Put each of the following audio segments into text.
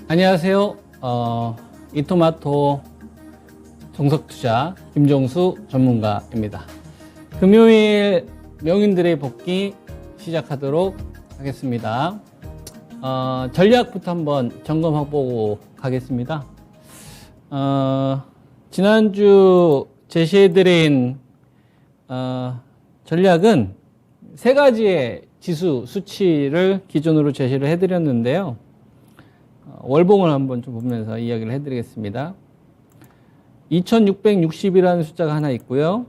안녕하세요. 이토마토 정석투자 김종수 전문가입니다. 금요일 명인들의 복귀 시작하도록 하겠습니다. 전략부터 한번 점검해보고 가겠습니다. 지난주 제시해드린 전략은 세 가지의 지수 수치를 기준으로 제시를 해드렸는데요. 월봉을 한번 좀 보면서 이야기를 해드리겠습니다. 2660이라는 숫자가 하나 있고요.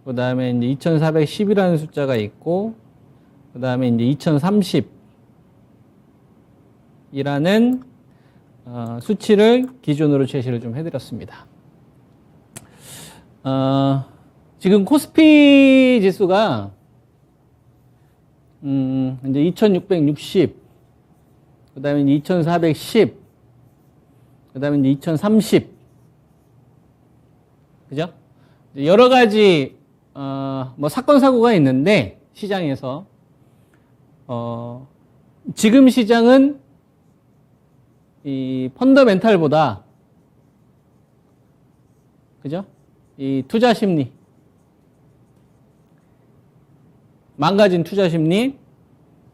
그 다음에 이제 2410이라는 숫자가 있고, 그 다음에 이제 2030이라는 수치를 기준으로 제시를 좀 해드렸습니다. 지금 코스피 지수가 이제 2660, 그 다음에 이제 2410, 그 다음에 이제 2030. 그죠? 여러 가지, 뭐 사건, 사고가 있는데, 시장에서. 지금 시장은 이 펀더멘탈보다, 그죠? 이 투자 심리, 망가진 투자 심리,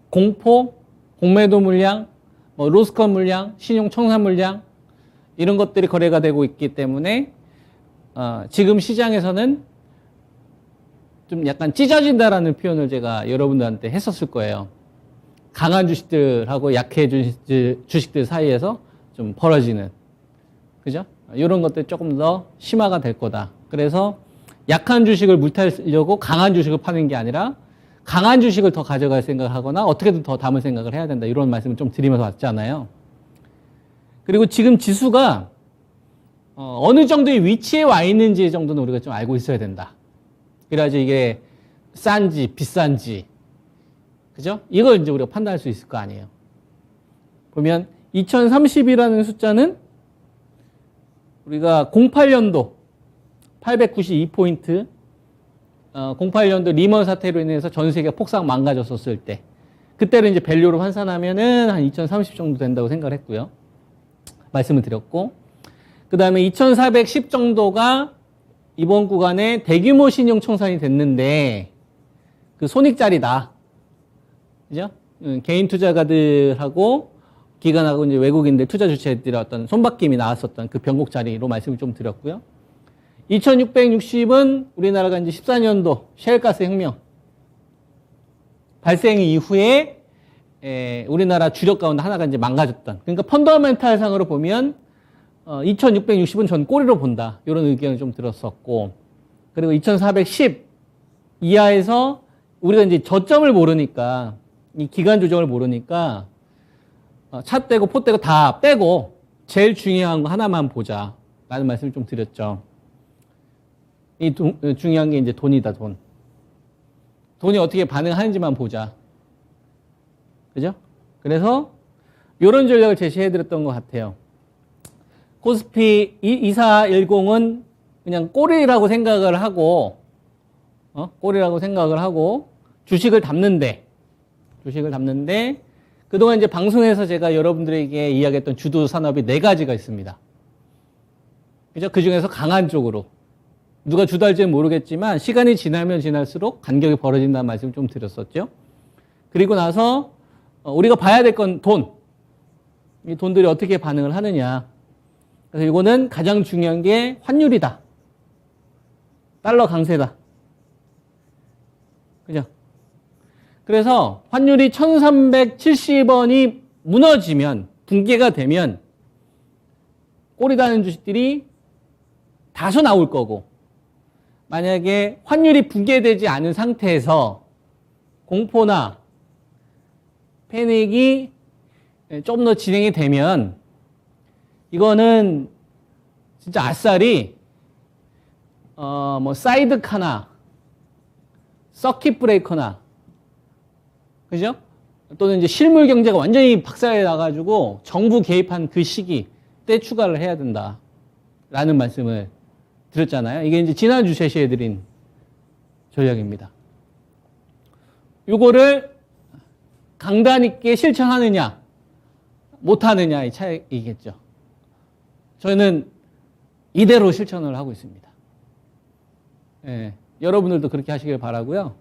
공포, 공매도 물량, 뭐 로스컷 물량, 신용 청산 물량, 이런 것들이 거래가 되고 있기 때문에 지금 시장에서는 좀 약간 찢어진다라는 표현을 제가 여러분들한테 했었을 거예요. 강한 주식들하고 약해진 주식들 사이에서 좀 벌어지는, 그죠? 이런 것들이 조금 더 심화가 될 거다. 그래서 약한 주식을 물타려고 강한 주식을 파는 게 아니라 강한 주식을 더 가져갈 생각을 하거나 어떻게든 더 담을 생각을 해야 된다. 이런 말씀을 좀 드리면서 왔잖아요. 그리고 지금 지수가 어느 정도의 위치에 와 있는지 정도는 우리가 좀 알고 있어야 된다. 그래야지 이게 싼지 비싼지, 그죠? 이걸 이제 우리가 판단할 수 있을 거 아니에요. 보면 2030이라는 숫자는 우리가 08년도 892포인트 08년도 리먼 사태로 인해서 전 세계가 폭삭 망가졌었을 때, 그때를 이제 밸류로 환산하면은 한 2030 정도 된다고 생각을 했고요. 말씀을 드렸고, 그 다음에 2410 정도가 이번 구간에 대규모 신용 청산이 됐는데, 그 손익짜리다. 그죠? 개인 투자가들하고 기관하고 이제 외국인들 투자 주체들의 어떤 손바뀜이 나왔었던 그 변곡자리로 말씀을 좀 드렸고요. 2660은 우리나라가 이제 14년도 셰일가스 혁명 발생 이후에 우리나라 주력 가운데 하나가 이제 망가졌던, 그러니까 펀더멘탈 상으로 보면 2660은 전 꼬리로 본다. 이런 의견을 좀 들었었고, 그리고 2410 이하에서 우리가 이제 저점을 모르니까, 이 기간 조정을 모르니까 차 떼고 포 떼고 다 빼고 제일 중요한 거 하나만 보자 라는 말씀을 좀 드렸죠. 이 중요한 게 이제 돈이다, 돈. 돈이 어떻게 반응하는지만 보자. 그죠? 그래서 이런 전략을 제시해 드렸던 것 같아요. 코스피 2410은 그냥 꼬리라고 생각을 하고, 꼬리라고 생각을 하고, 주식을 담는데, 그동안 이제 방송에서 제가 여러분들에게 이야기했던 주도 산업이 4가지가 있습니다. 그죠? 그 중에서 강한 쪽으로. 누가 주도할지는 모르겠지만, 시간이 지나면 지날수록 간격이 벌어진다는 말씀을 좀 드렸었죠. 그리고 나서, 우리가 봐야 될 건 돈. 이 돈들이 어떻게 반응을 하느냐. 그래서 이거는 가장 중요한 게 환율이다. 달러 강세다. 그죠? 그래서 환율이 1370원이 무너지면, 붕괴가 되면 꼬리 다는 주식들이 다소 나올 거고, 만약에 환율이 붕괴되지 않은 상태에서 공포나 패닉이 좀 더 진행이 되면 이거는 진짜 아싸리 뭐 사이드카나 서킷 브레이커나, 그죠? 또는 이제 실물 경제가 완전히 박살이 나가지고 정부 개입한 그 시기 때 추가를 해야 된다라는 말씀을 드렸잖아요. 이게 이제 지난주 제시해드린 전략입니다. 요거를 강단 있게 실천하느냐, 못하느냐 이 차이겠죠. 저희는 이대로 실천을 하고 있습니다. 예, 여러분들도 그렇게 하시길 바라고요.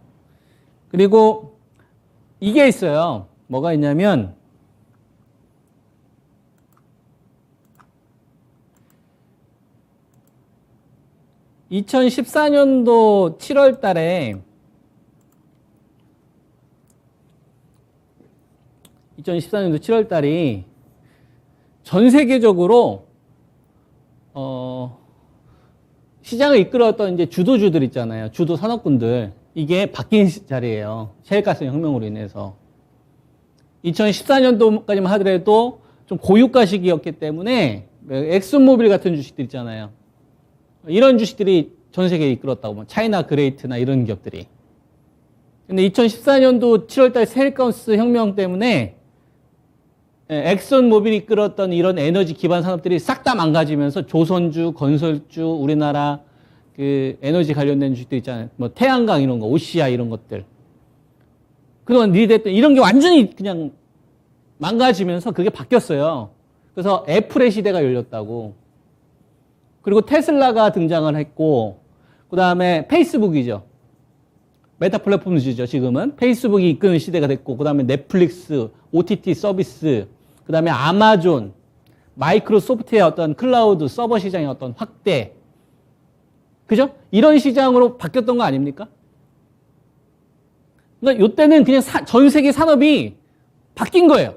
그리고 이게 있어요. 뭐가 있냐면 (2014년도) 7월 달에 2014년도 7월 달이 전 세계적으로 시장을 이끌었던 이제 주도주들 있잖아요. 주도 산업군들. 이게 바뀐 자리예요. 셰일가스 혁명으로 인해서. 2014년도까지만 하더라도 좀 고유가 시기였기 때문에 엑슨모빌 같은 주식들 있잖아요. 이런 주식들이 전 세계에 이끌었다고. 뭐 차이나 그레이트나 이런 기업들이. 근데 2014년도 7월달 셰일가스 혁명 때문에 엑슨모빌이 이끌었던 이런 에너지 기반 산업들이 싹 다 망가지면서 조선주, 건설주, 우리나라 그 에너지 관련된 주식들 있잖아요. 뭐 태양광 이런 거, OCI 이런 것들. 그동안 리드했던 이런 게 완전히 그냥 망가지면서 그게 바뀌었어요. 그래서 애플의 시대가 열렸다고. 그리고 테슬라가 등장을 했고, 그 다음에 페이스북이죠. 메타 플랫폼이죠, 지금은. 페이스북이 이끄는 시대가 됐고, 그 다음에 넷플릭스, OTT 서비스, 그 다음에 아마존, 마이크로소프트의 어떤 클라우드 서버 시장의 어떤 확대. 그죠? 이런 시장으로 바뀌었던 거 아닙니까? 그러니까 이때는 그냥 전 세계 산업이 바뀐 거예요.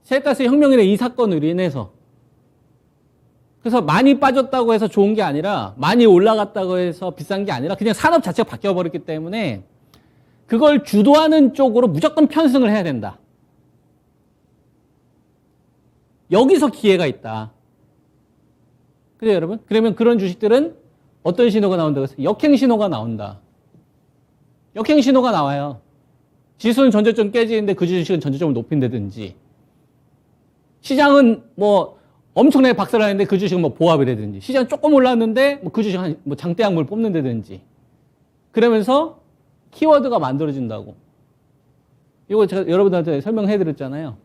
셰일가스 혁명이라는 이 사건으로 인해서. 그래서 많이 빠졌다고 해서 좋은 게 아니라, 많이 올라갔다고 해서 비싼 게 아니라 그냥 산업 자체가 바뀌어버렸기 때문에 그걸 주도하는 쪽으로 무조건 편승을 해야 된다. 여기서 기회가 있다. 그래요, 여러분? 그러면 그런 주식들은 어떤 신호가 나온다고 했어요? 역행 신호가 나온다. 역행 신호가 나와요. 지수는 전저점 깨지는데 그 주식은 전저점을 높인다든지, 시장은 뭐 엄청나게 박살을 하는데 그 주식은 뭐 보합이라든지, 시장 조금 올랐는데 뭐 그 주식은 뭐 장대양물 뽑는다든지, 그러면서 키워드가 만들어진다고. 이거 제가 여러분들한테 설명해 드렸잖아요.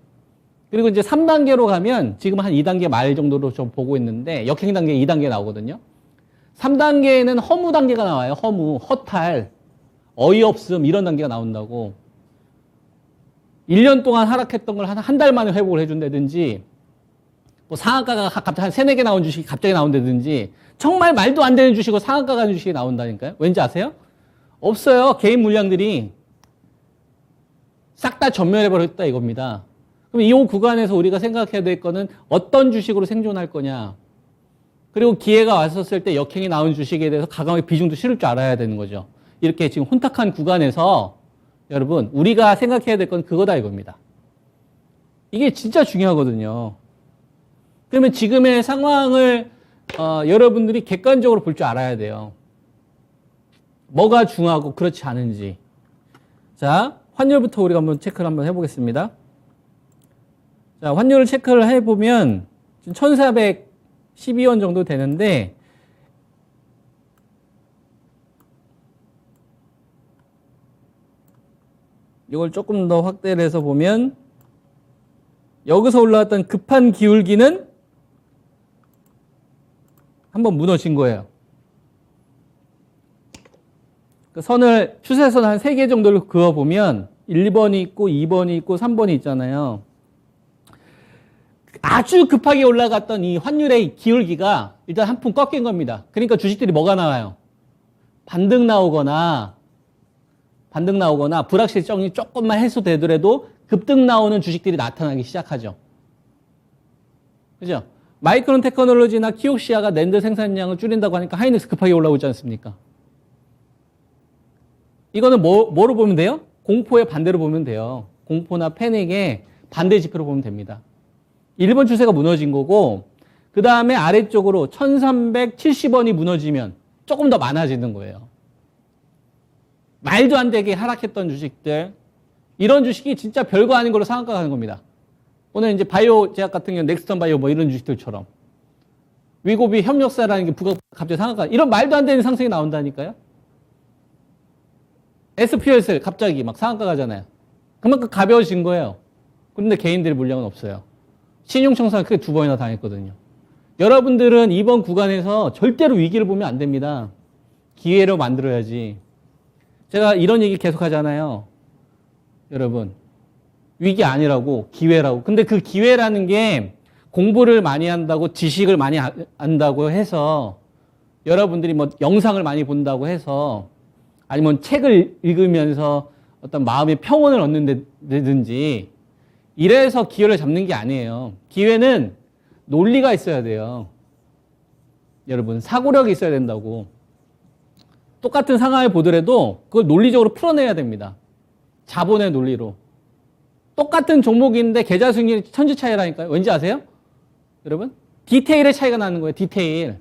그리고 이제 3단계로 가면 지금 한 2단계 말 정도로 좀 보고 있는데, 역행 단계 2단계 나오거든요. 3단계에는 허무 단계가 나와요. 허무, 허탈, 어이없음 이런 단계가 나온다고. 1년 동안 하락했던 걸 한 달 만에 회복을 해준다든지, 뭐 상한가가 갑자기 한 3, 4개 나온 주식이 갑자기 나온다든지, 정말 말도 안 되는 주식으로 상한가 가는 주식이 나온다니까요. 왠지 아세요? 없어요. 개인 물량들이 싹 다 전멸해버렸다 이겁니다. 그럼 이 구간에서 우리가 생각해야 될 거는 어떤 주식으로 생존할 거냐. 그리고 기회가 왔었을 때 역행이 나온 주식에 대해서 가감하게 비중도 실을 줄 알아야 되는 거죠. 이렇게 지금 혼탁한 구간에서 여러분, 우리가 생각해야 될 건 그거다 이겁니다. 이게 진짜 중요하거든요. 그러면 지금의 상황을 여러분들이 객관적으로 볼 줄 알아야 돼요. 뭐가 중요하고 그렇지 않은지. 자, 환율부터 우리가 한번 체크를 한번 해보겠습니다. 자, 환율을 체크를 해보면 지금 1412원 정도 되는데, 이걸 조금 더 확대를 해서 보면 여기서 올라왔던 급한 기울기는 한번 무너진 거예요. 그 선을, 추세선 한 3개 정도를 그어보면 1번이 있고 2번이 있고 3번이 있잖아요. 아주 급하게 올라갔던 이 환율의 기울기가 일단 한 푼 꺾인 겁니다. 그러니까 주식들이 뭐가 나와요? 반등 나오거나 불확실성이 조금만 해소되더라도 급등 나오는 주식들이 나타나기 시작하죠. 그죠? 마이크론 테크놀로지나 키옥시아가 낸드 생산량을 줄인다고 하니까 하이닉스 급하게 올라오지 않습니까? 이거는 뭐로 보면 돼요? 공포의 반대로 보면 돼요. 공포나 패닉의 반대 지표로 보면 됩니다. 1번 추세가 무너진 거고, 그 다음에 아래쪽으로 1370원이 무너지면 조금 더 많아지는 거예요. 말도 안 되게 하락했던 주식들, 이런 주식이 진짜 별거 아닌 걸로 상한가 가는 겁니다. 오늘 이제 바이오 제약 같은 경우는 넥스턴 바이오 뭐 이런 주식들처럼 위고비 협력사라는 게 갑자기 상한가, 이런 말도 안 되는 상승이 나온다니까요. SPSL 갑자기 막 상한가 가잖아요. 그만큼 가벼워진 거예요. 그런데 개인들의 물량은 없어요. 신용청산 크게 2번이나 당했거든요. 여러분들은 이번 구간에서 절대로 위기를 보면 안 됩니다. 기회로 만들어야지. 제가 이런 얘기 계속 하잖아요. 여러분, 위기 아니라고, 기회라고. 근데 그 기회라는 게 공부를 많이 한다고, 지식을 많이 안다고 해서, 여러분들이 뭐 영상을 많이 본다고 해서, 아니면 책을 읽으면서 어떤 마음의 평온을 얻는다든지, 이래서 기회를 잡는 게 아니에요. 기회는 논리가 있어야 돼요. 여러분, 사고력이 있어야 된다고. 똑같은 상황을 보더라도 그걸 논리적으로 풀어내야 됩니다. 자본의 논리로. 똑같은 종목인데 계좌 수익률이 천지 차이라니까요. 왠지 아세요? 여러분? 디테일의 차이가 나는 거예요. 디테일.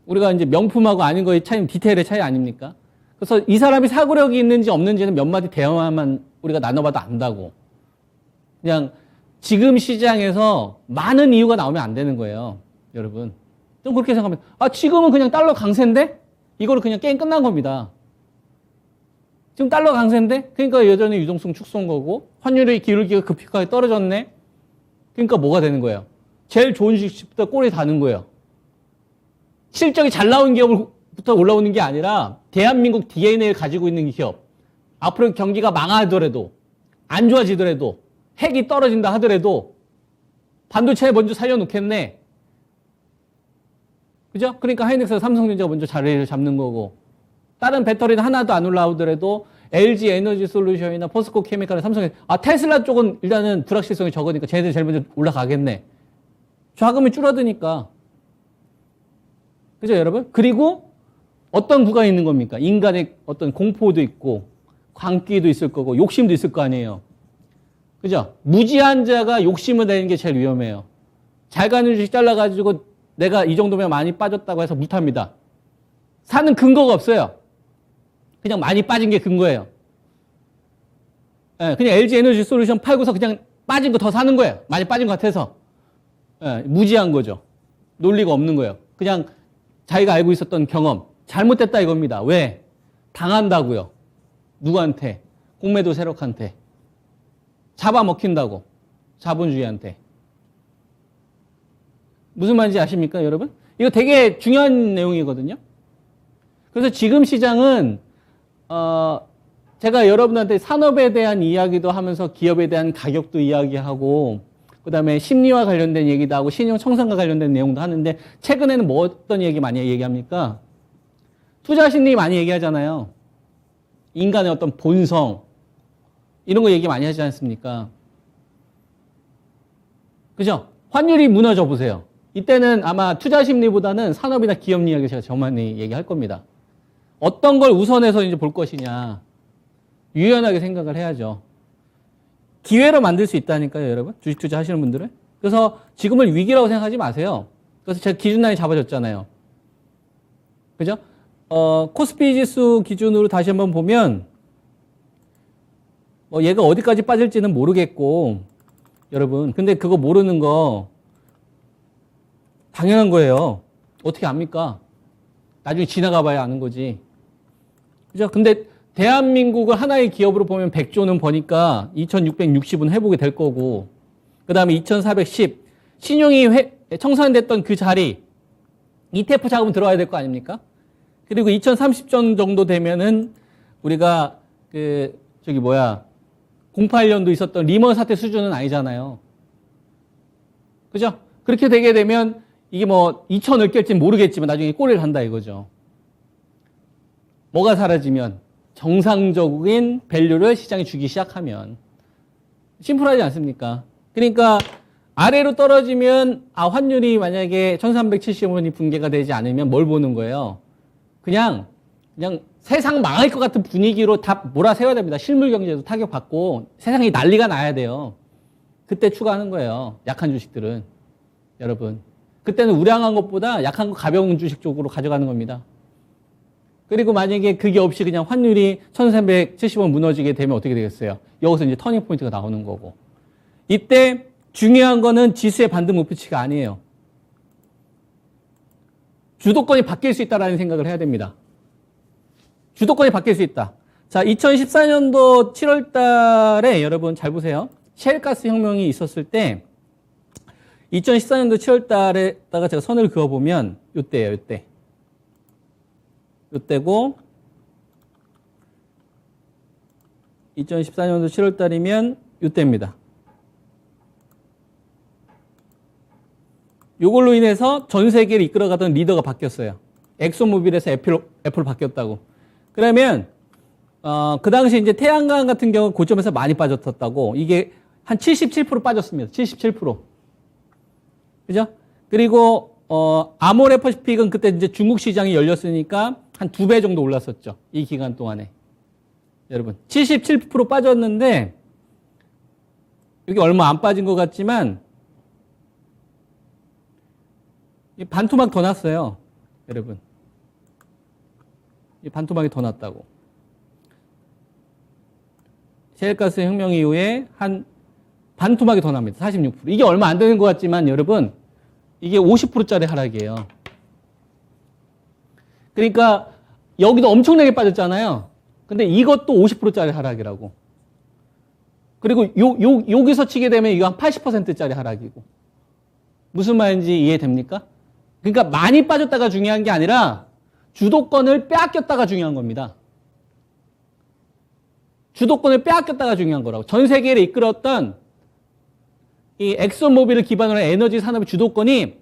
우리가 이제 명품하고 아닌 거의 차이는 디테일의 차이 아닙니까? 그래서 이 사람이 사고력이 있는지 없는지는 몇 마디 대화만 우리가 나눠봐도 안다고. 그냥 지금 시장에서 많은 이유가 나오면 안 되는 거예요. 여러분. 좀 그렇게 생각하면, 아, 지금은 그냥 달러 강세인데? 이거를 그냥 게임 끝난 겁니다. 지금 달러 강세인데? 그러니까 여전히 유동성 축소인 거고, 환율의 기울기가 급격하게 떨어졌네? 그러니까 뭐가 되는 거예요? 제일 좋은 주식부터 꼴이 다는 거예요. 실적이 잘 나온 기업부터 올라오는 게 아니라, 대한민국 DNA를 가지고 있는 기업, 앞으로 경기가 망하더라도, 안 좋아지더라도, 핵이 떨어진다 하더라도, 반도체에 먼저 살려놓겠네. 그죠? 그러니까 하이닉스와 삼성전자가 먼저 자리를 잡는 거고, 다른 배터리는 하나도 안 올라오더라도 LG 에너지 솔루션이나 포스코 케미칼이나 삼성이, 아, 테슬라 쪽은 일단은 불확실성이 적으니까 쟤네들이 제일 먼저 올라가겠네. 자금이 줄어드니까. 그죠, 여러분? 그리고 어떤 구간이 있는 겁니까? 인간의 어떤 공포도 있고, 광기도 있을 거고, 욕심도 있을 거 아니에요. 그죠? 무지한 자가 욕심을 내는 게 제일 위험해요. 잘 가는 주식 잘라가지고 내가 이 정도면 많이 빠졌다고 해서 못합니다. 사는 근거가 없어요. 그냥 많이 빠진 게 근거예요. 예, 그냥 LG 에너지 솔루션 팔고서 그냥 빠진 거 더 사는 거예요. 많이 빠진 것 같아서. 예, 무지한 거죠. 논리가 없는 거예요. 그냥 자기가 알고 있었던 경험, 잘못됐다 이겁니다. 왜? 당한다고요. 누구한테? 공매도 세력한테. 잡아먹힌다고. 자본주의한테. 무슨 말인지 아십니까, 여러분? 이거 되게 중요한 내용이거든요. 그래서 지금 시장은 제가 여러분한테 산업에 대한 이야기도 하면서 기업에 대한 가격도 이야기하고 그다음에 심리와 관련된 얘기도 하고 신용 청산과 관련된 내용도 하는데 최근에는 뭐 어떤 얘기 많이 얘기합니까? 투자 심리 많이 얘기하잖아요. 인간의 어떤 본성 이런 거 얘기 많이 하지 않습니까? 그죠? 환율이 무너져 보세요. 이때는 아마 투자 심리보다는 산업이나 기업 이야기 제가 정말 얘기할 겁니다. 어떤 걸 우선해서 이제 볼 것이냐. 유연하게 생각을 해야죠. 기회로 만들 수 있다니까요, 여러분. 주식 투자 하시는 분들은. 그래서 지금을 위기라고 생각하지 마세요. 그래서 제가 기준라인 잡아줬잖아요. 그죠? 코스피 지수 기준으로 다시 한번 보면, 얘가 어디까지 빠질지는 모르겠고, 여러분. 근데 그거 모르는 거, 당연한 거예요. 어떻게 압니까? 나중에 지나가 봐야 아는 거지. 그죠? 근데 대한민국을 하나의 기업으로 보면 100조는 버니까 2660은 회복이 될 거고, 그 다음에 2410, 신용이 청산됐던 그 자리, ETF 자금 들어와야 될 거 아닙니까? 그리고 2030전 정도 되면은 우리가 08년도 있었던 리먼 사태 수준은 아니잖아요. 그죠? 그렇게 되게 되면 이게 2000을 깰지 모르겠지만 나중에 꼬리를 한다 이거죠. 뭐가 사라지면 정상적인 밸류를 시장이 주기 시작하면 심플하지 않습니까? 그러니까 아래로 떨어지면 환율이 만약에 1370원이 붕괴가 되지 않으면 뭘 보는 거예요? 그냥 세상 망할 것 같은 분위기로 다 몰아세워야 됩니다. 실물 경제도 타격받고 세상이 난리가 나야 돼요. 그때 추가하는 거예요. 약한 주식들은. 여러분. 그때는 우량한 것보다 약한 거 가벼운 주식 쪽으로 가져가는 겁니다. 그리고 만약에 그게 없이 그냥 환율이 1370원 무너지게 되면 어떻게 되겠어요? 여기서 이제 터닝 포인트가 나오는 거고. 이때 중요한 거는 지수의 반등 목표치가 아니에요. 주도권이 바뀔 수 있다라는 생각을 해야 됩니다. 주도권이 바뀔 수 있다. 자, 2014년도 7월 달에 여러분 잘 보세요. 셰일가스 혁명이 있었을 때 2014년도 7월 달에다가 제가 선을 그어보면 요때예요, 요때. 요때고 2014년도 7월 달이면 요때입니다. 요걸로 인해서 전 세계를 이끌어가던 리더가 바뀌었어요. 엑소모빌에서 애플 바뀌었다고. 그러면 그 당시 이제 태양광 같은 경우 고점에서 많이 빠졌었다고. 이게 한 77% 빠졌습니다. 77%. 그죠? 그리고 아모레 퍼시픽은 그때 이제 중국 시장이 열렸으니까 한 2배 정도 올랐었죠. 이 기간 동안에. 여러분 77% 빠졌는데 여기 얼마 안 빠진 것 같지만 반토막 더 났어요. 여러분 이 반토막이 더 났다고. 셰일가스 혁명 이후에 한 반토막이 더 납니다. 46%. 이게 얼마 안 되는 것 같지만 여러분 이게 50%짜리 하락이에요. 그러니까 여기도 엄청나게 빠졌잖아요. 근데 이것도 50%짜리 하락이라고. 그리고 여기서 치게 되면 이거 한 80%짜리 하락이고. 무슨 말인지 이해됩니까? 그러니까 많이 빠졌다가 중요한 게 아니라 주도권을 빼앗겼다가 중요한 겁니다. 주도권을 빼앗겼다가 중요한 거라고. 전 세계를 이끌었던 이 엑소모빌을 기반으로 한 에너지 산업의 주도권이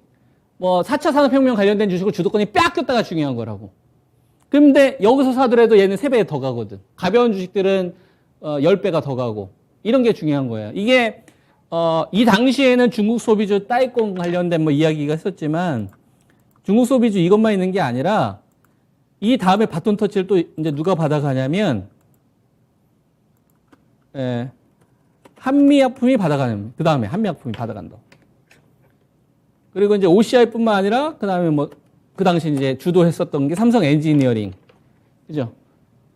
뭐 4차 산업혁명 관련된 주식으로 주도권이 빼앗겼다가 중요한 거라고. 근데 여기서 사더라도 얘는 3배 더 가거든. 가벼운 주식들은 10배가 더 가고. 이런 게 중요한 거예요. 이게 이 당시에는 중국 소비주 따이공 관련된 뭐 이야기가 있었지만 중국 소비주 이것만 있는 게 아니라 이 다음에 바톤 터치를 또 이제 누가 받아가냐면 한미약품이 받아가는, 그 다음에 한미약품이 받아간다. 그리고 이제 OCI뿐만 아니라 그 다음에 뭐 그 당시 이제 주도했었던 게 삼성 엔지니어링. 그죠?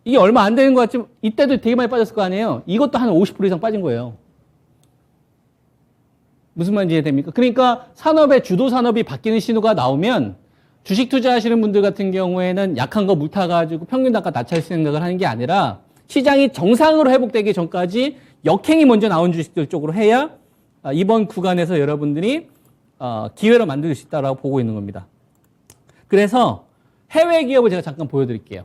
이게 얼마 안 되는 것 같지만 이때도 되게 많이 빠졌을 거 아니에요? 이것도 한 50% 이상 빠진 거예요. 무슨 말인지 이해됩니까? 그러니까 산업의 주도 산업이 바뀌는 신호가 나오면 주식 투자하시는 분들 같은 경우에는 약한 거 물타가지고 평균 단가 낮출 생각을 하는 게 아니라 시장이 정상으로 회복되기 전까지 역행이 먼저 나온 주식들 쪽으로 해야 이번 구간에서 여러분들이 기회를 만들 수 있다고 보고 있는 겁니다. 그래서 해외 기업을 제가 잠깐 보여드릴게요.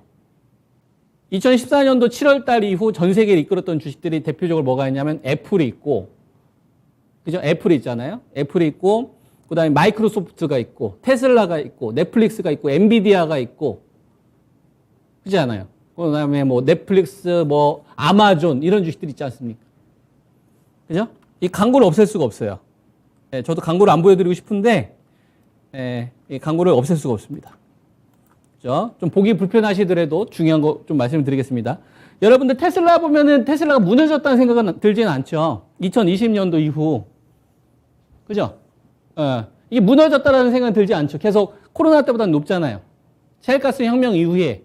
2014년도 7월 달 이후 전 세계를 이끌었던 주식들이 대표적으로 뭐가 있냐면 애플이 있고, 그죠? 애플이 있잖아요. 애플이 있고, 그 다음에 마이크로소프트가 있고, 테슬라가 있고, 넷플릭스가 있고, 엔비디아가 있고, 그렇지 않아요? 그 다음에 뭐 넷플릭스, 뭐 아마존 이런 주식들 있지 않습니까? 그죠? 이 광고를 없앨 수가 없어요. 예, 저도 광고를 안 보여드리고 싶은데, 이 광고를 없앨 수가 없습니다. 그죠? 좀 보기 불편하시더라도 중요한 거 좀 말씀드리겠습니다. 여러분들 테슬라 보면은 테슬라가 무너졌다는 생각은 들지는 않죠. 2020년도 이후. 그죠? 이게 무너졌다라는 생각은 들지 않죠. 계속 코로나 때보다 높잖아요. 셰일가스 혁명 이후에.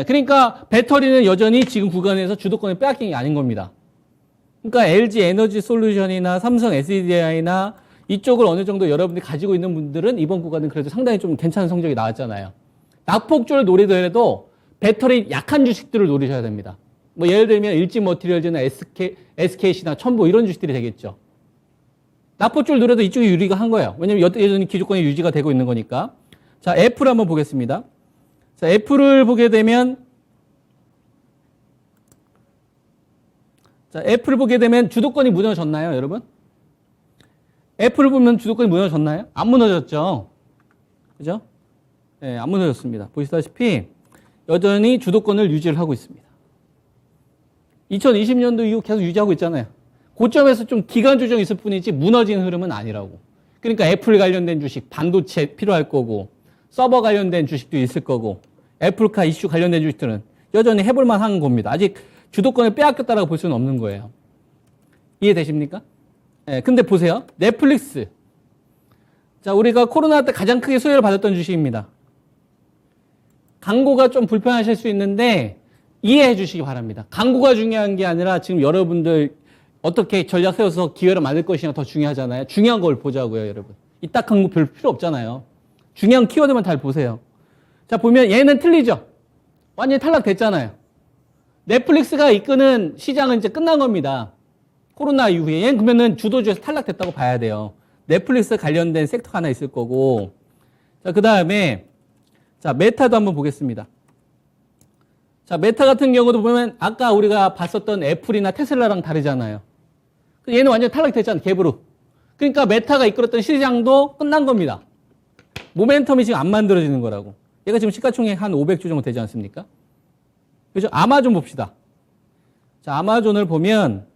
그러니까 배터리는 여전히 지금 구간에서 주도권을 빼앗긴 게 아닌 겁니다. 그러니까 LG 에너지 솔루션이나 삼성 SDI나 이쪽을 어느 정도 여러분들이 가지고 있는 분들은 이번 구간은 그래도 상당히 좀 괜찮은 성적이 나왔잖아요. 낙폭주를 노리더라도 배터리 약한 주식들을 노리셔야 됩니다. 뭐 예를 들면 일지머티리얼즈나 SKC나 첨보 이런 주식들이 되겠죠. 낙폭주를 노려도 이쪽이 유리가 한 거예요. 왜냐면 여전히 기조권이 유지가 되고 있는 거니까. 자, 애플 한번 보겠습니다. 자, 애플을 보게 되면 주도권이 무너졌나요, 여러분? 애플을 보면 주도권이 무너졌나요? 안 무너졌죠. 그죠? 네, 안 무너졌습니다. 보시다시피 여전히 주도권을 유지를 하고 있습니다. 2020년도 이후 계속 유지하고 있잖아요. 고점에서 좀 기간 조정이 있을 뿐이지 무너진 흐름은 아니라고. 그러니까 애플 관련된 주식, 반도체 필요할 거고, 서버 관련된 주식도 있을 거고, 애플카 이슈 관련된 주식들은 여전히 해볼 만한 겁니다. 아직 주도권을 빼앗겼다라고 볼 수는 없는 거예요. 이해되십니까? 네, 근데 보세요. 넷플릭스. 자, 우리가 코로나 때 가장 크게 수혜를 받았던 주식입니다. 광고가 좀 불편하실 수 있는데 이해해 주시기 바랍니다. 광고가 중요한 게 아니라 지금 여러분들 어떻게 전략 세워서 기회를 만들 것이냐 더 중요하잖아요. 중요한 걸 보자고요, 여러분. 이딱 광고 별 필요 없잖아요. 중요한 키워드만 잘 보세요. 자, 보면 얘는 틀리죠? 완전히 탈락됐잖아요. 넷플릭스가 이끄는 시장은 이제 끝난 겁니다. 코로나 이후에. 얘는 그러면은 주도주에서 탈락됐다고 봐야 돼요. 넷플릭스 관련된 섹터가 하나 있을 거고. 자, 그 다음에, 자, 메타도 한번 보겠습니다. 자, 메타 같은 경우도 보면 아까 우리가 봤었던 애플이나 테슬라랑 다르잖아요. 얘는 완전 탈락됐잖아요. 갭으로. 그러니까 메타가 이끌었던 시장도 끝난 겁니다. 모멘텀이 지금 안 만들어지는 거라고. 얘가 지금 시가총액 한 500조 정도 되지 않습니까? 그죠? 아마존 봅시다. 자, 아마존을 보면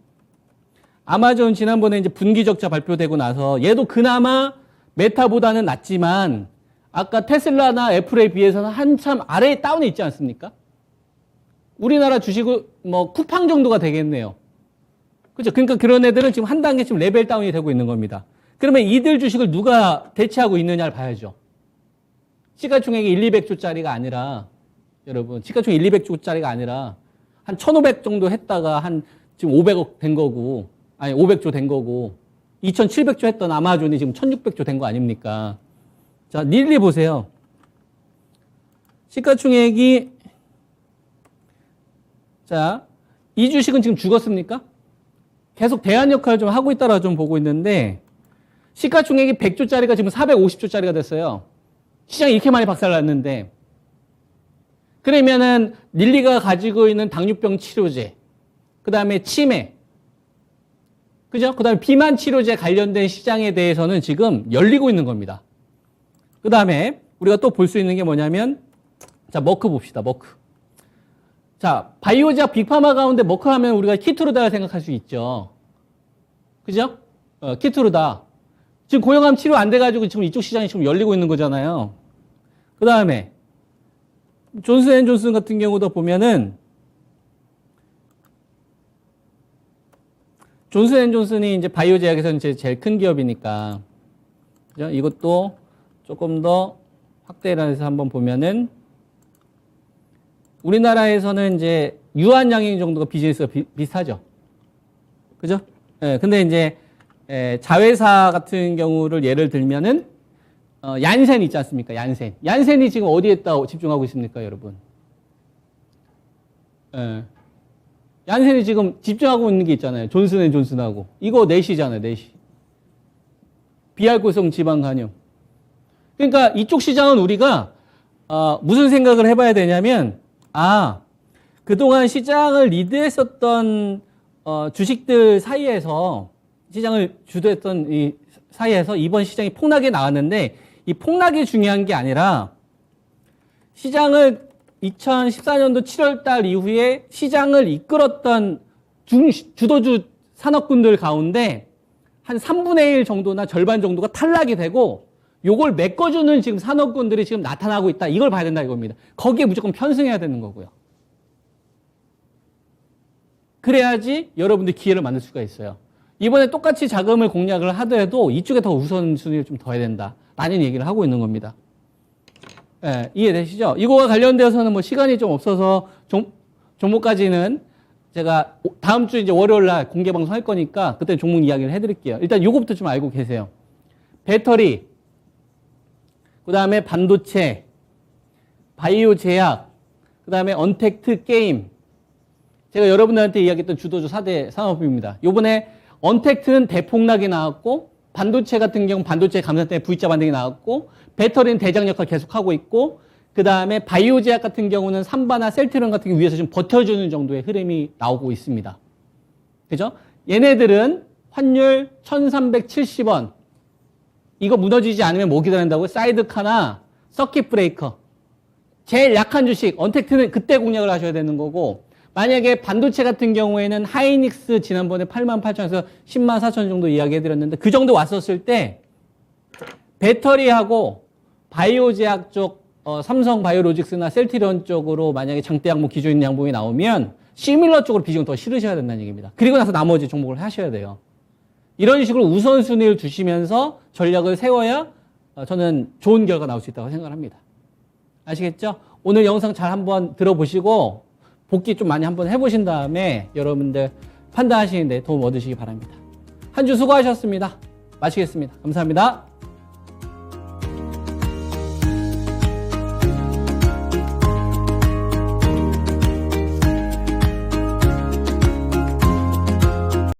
아마존 지난번에 이제 분기적자 발표되고 나서 얘도 그나마 메타보다는 낫지만 아까 테슬라나 애플에 비해서는 한참 아래에 다운에 있지 않습니까? 우리나라 주식은 뭐 쿠팡 정도가 되겠네요. 그죠? 그러니까 그런 애들은 지금 한 단계 지금 레벨 다운이 되고 있는 겁니다. 그러면 이들 주식을 누가 대체하고 있느냐를 봐야죠. 시가총액이 200조짜리가 아니라 여러분 시가총액 200조짜리가 아니라 한 1,500 정도 했다가 한 지금 500억 된 거고 아니 500조 된 거고 2,700조 했던 아마존이 지금 1,600조 된 거 아닙니까? 자, 릴리 보세요. 시가총액이 자, 이 주식은 지금 죽었습니까? 계속 대안 역할을 좀 하고 있다라 좀 보고 있는데 시가총액이 100조짜리가 지금 450조짜리가 됐어요. 시장이 이렇게 많이 박살났는데 그러면은 릴리가 가지고 있는 당뇨병 치료제, 그 다음에 치매, 그죠? 그 다음에 비만 치료제 관련된 시장에 대해서는 지금 열리고 있는 겁니다. 그 다음에 우리가 또 볼 수 있는 게 뭐냐면 자, 머크 봅시다. 머크. 자, 바이오제약 빅파마 가운데 머크 하면 우리가 키투르다를 생각할 수 있죠. 그죠? 키투르다. 지금 고용암 치료 안 돼가지고 지금 이쪽 시장이 지금 열리고 있는 거잖아요. 그 다음에 존슨앤존슨 같은 경우도 보면은 존슨앤존슨이 이제 바이오제약에서는 이제 제일 큰 기업이니까 그죠? 이것도 조금 더 확대를 해서 한번 보면은 우리나라에서는 이제 유한양행 정도가 비즈니스가 비슷하죠. 그죠? 예, 근데 이제 자회사 같은 경우를 예를 들면은 얀센 있지 않습니까? 얀센. 얀센이 지금 어디에다 집중하고 있습니까, 여러분? 예. 얀센이 지금 집중하고 있는 게 있잖아요. 존슨앤존슨하고. 이거 넷이잖아요, 넷이. 비알코성 지방 간염. 그러니까 이쪽 시장은 우리가 무슨 생각을 해봐야 되냐면 그동안 시장을 리드했었던 주식들 사이에서 시장을 주도했던 이 사이에서 이번 시장이 폭락이 나왔는데 이 폭락이 중요한 게 아니라 시장을 2014년도 7월 달 이후에 시장을 이끌었던 주도주 산업군들 가운데 한 3분의 1 정도나 절반 정도가 탈락이 되고 요걸 메꿔주는 지금 산업군들이 지금 나타나고 있다. 이걸 봐야 된다 이겁니다. 거기에 무조건 편승해야 되는 거고요. 그래야지 여러분들 기회를 만들 수가 있어요. 이번에 똑같이 자금을 공략을 하더라도 이쪽에 더 우선순위를 좀 더 해야 된다. 라는 얘기를 하고 있는 겁니다. 예, 이해되시죠? 이거와 관련되어서는 뭐 시간이 좀 없어서 종목까지는 제가 다음 주 이제 월요일 날 공개 방송 할 거니까 그때 종목 이야기를 해드릴게요. 일단 요거부터 좀 알고 계세요. 배터리, 그 다음에 반도체, 바이오 제약, 그 다음에 언택트 게임. 제가 여러분들한테 이야기했던 주도주 4대 산업입니다. 요번에 언택트는 대폭락이 나왔고, 반도체 같은 경우 반도체 감산 때문에 V자 반등이 나왔고, 배터리는 대장 역할 계속하고 있고, 그 다음에 바이오 제약 같은 경우는 삼바나 셀트리온 같은 경우 위에서 좀 버텨주는 정도의 흐름이 나오고 있습니다. 그죠? 얘네들은 환율 1370원. 이거 무너지지 않으면 뭐 기다린다고요? 사이드카나 서킷 브레이커. 제일 약한 주식, 언택트는 그때 공략을 하셔야 되는 거고, 만약에 반도체 같은 경우에는 하이닉스 지난번에 88,000에서 104,000 정도 이야기해드렸는데 그 정도 왔었을 때 배터리하고 바이오 제약 쪽 삼성 바이오로직스나 셀트리온 쪽으로 만약에 장대 양봉 기존 양봉이 나오면 시밀러 쪽으로 비중 더 실으셔야 된다는 얘기입니다. 그리고 나서 나머지 종목을 하셔야 돼요. 이런 식으로 우선순위를 두시면서 전략을 세워야 저는 좋은 결과 나올 수 있다고 생각합니다. 아시겠죠? 오늘 영상 잘 한번 들어보시고 복귀 좀 많이 한번 해보신 다음에 여러분들 판단하시는데 도움 얻으시기 바랍니다. 한 주 수고하셨습니다. 마치겠습니다. 감사합니다.